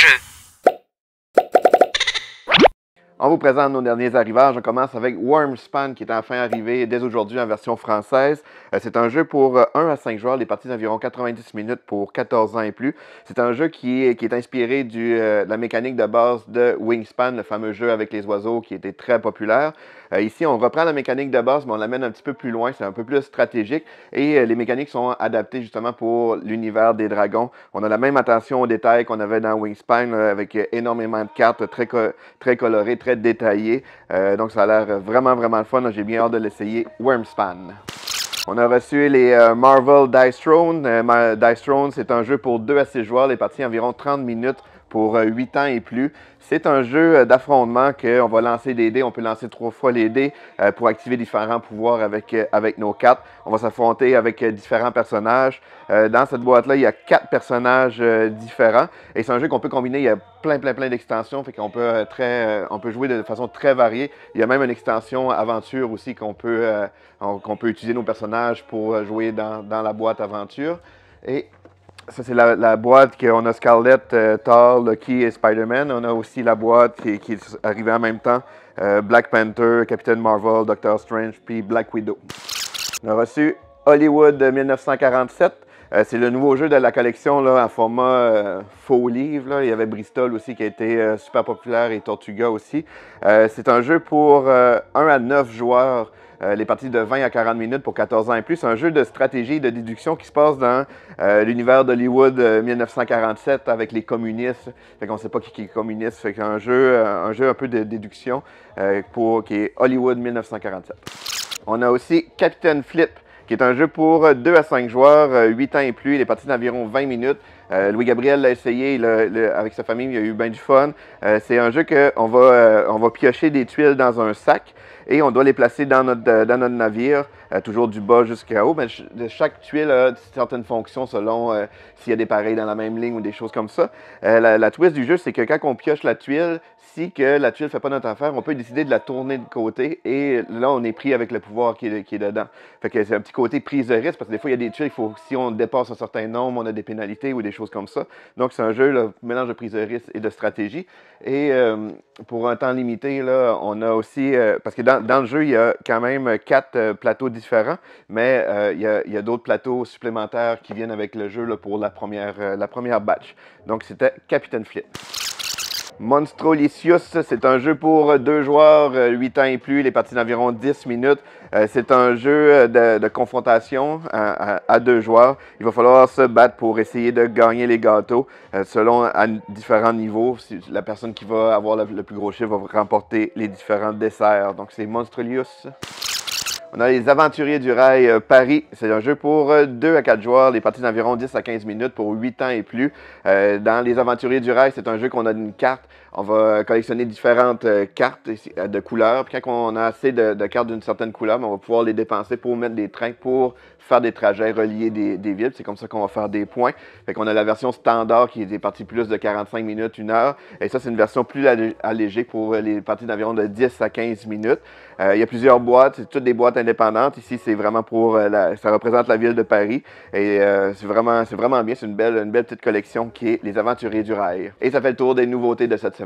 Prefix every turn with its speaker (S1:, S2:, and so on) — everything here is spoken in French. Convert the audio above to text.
S1: jeu.
S2: On vous présente nos derniers arrivages. On commence avec Wormspan qui est enfin arrivé dès aujourd'hui en version française. C'est un jeu pour 1 à 5 joueurs, les parties d'environ 90 minutes pour 14 ans et plus. C'est un jeu qui est inspiré de la mécanique de base de Wingspan, le fameux jeu avec les oiseaux qui était très populaire. Ici, on reprend la mécanique de base, mais on l'amène un petit peu plus loin. C'est un peu plus stratégique et les mécaniques sont adaptées justement pour l'univers des dragons. On a la même attention aux détails qu'on avait dans Wingspan avec énormément de cartes très colorées, très détaillé. Donc, ça a l'air vraiment le fun. J'ai bien hâte de l'essayer. Wormspan. On a reçu les Marvel Dice Throne. Dice Throne, c'est un jeu pour 2 à 6 joueurs. Les parties environ 30 minutes pour 8 ans et plus. C'est un jeu d'affrontement qu'on va lancer des dés. On peut lancer 3 fois les dés pour activer différents pouvoirs avec nos cartes. On va s'affronter avec différents personnages. Dans cette boîte-là, il y a 4 personnages différents. Et c'est un jeu qu'on peut combiner. Il y a plein d'extensions. Fait qu'on peut, on peut jouer de façon très variée. Il y a même une extension aventure aussi qu'on peut utiliser nos personnages pour jouer dans la boîte aventure. Et ça, c'est la boîte qu'on a Scarlett, Thor, Loki et Spider-Man. On a aussi la boîte qui est arrivée en même temps. Black Panther, Captain Marvel, Doctor Strange, puis Black Widow. On a reçu Hollywood 1947. C'est le nouveau jeu de la collection là, en format faux livre. Là. Il y avait Bristol aussi qui a été super populaire et Tortuga aussi. C'est un jeu pour 1 à 9 joueurs. Les parties de 20 à 40 minutes pour 14 ans et plus. C'est un jeu de stratégie et de déduction qui se passe dans l'univers d'Hollywood 1947 avec les communistes. Fait qu'on ne sait pas qui est communiste. Fait qu'un jeu un peu de déduction qui est Hollywood 1947. On a aussi Captain Flip, qui est un jeu pour 2 à 5 joueurs, 8 ans et plus, les parties d'environ 20 minutes. Louis-Gabriel l'a essayé avec sa famille, il a eu bien du fun. C'est un jeu qu'on va piocher des tuiles dans un sac et on doit les placer dans notre navire, toujours du bas jusqu'à haut. Mais chaque tuile a certaines fonctions selon s'il y a des pareils dans la même ligne ou des choses comme ça. La twist du jeu, c'est que quand on pioche la tuile, si que la tuile ne fait pas notre affaire, on peut décider de la tourner de côté et là, on est pris avec le pouvoir qui est dedans. Fait que c'est un petit côté prise de risque parce que des fois, il y a des tuiles, si on dépasse un certain nombre, on a des pénalités ou des choses comme ça. Donc, c'est un jeu, là, mélange de prise de risque et de stratégie. Et pour un temps limité, là, on a aussi, parce que dans le jeu, il y a quand même 4 plateaux différents, mais il y a d'autres plateaux supplémentaires qui viennent avec le jeu là, pour la première batch. Donc, c'était Captain Flip. Monstrolicious, c'est un jeu pour 2 joueurs, 8 ans et plus, les parties d'environ 10 minutes. C'est un jeu de confrontation à 2 joueurs. Il va falloir se battre pour essayer de gagner les gâteaux selon à différents niveaux. La personne qui va avoir le plus gros chiffre va remporter les différents desserts. Donc c'est Monstrolius. On a les Aventuriers du Rail Paris. C'est un jeu pour 2 à 4 joueurs, les parties d'environ 10 à 15 minutes pour 8 ans et plus. Dans les Aventuriers du Rail, c'est un jeu qu'on a une carte. On va collectionner différentes cartes de couleurs. Puis quand on a assez de cartes d'une certaine couleur, on va pouvoir les dépenser pour mettre des trains pour faire des trajets reliés des villes. C'est comme ça qu'on va faire des points. Fait qu'on a la version standard qui est des parties plus de 45 minutes, 1 heure. Et ça, c'est une version plus allégée pour les parties d'environ de 10 à 15 minutes. Il y a plusieurs boîtes, c'est toutes des boîtes indépendantes. Ici, c'est vraiment pour ça représente la ville de Paris. Et c'est vraiment bien. C'est une belle petite collection qui est Les Aventuriers du Rail. Et ça fait le tour des nouveautés de cette semaine.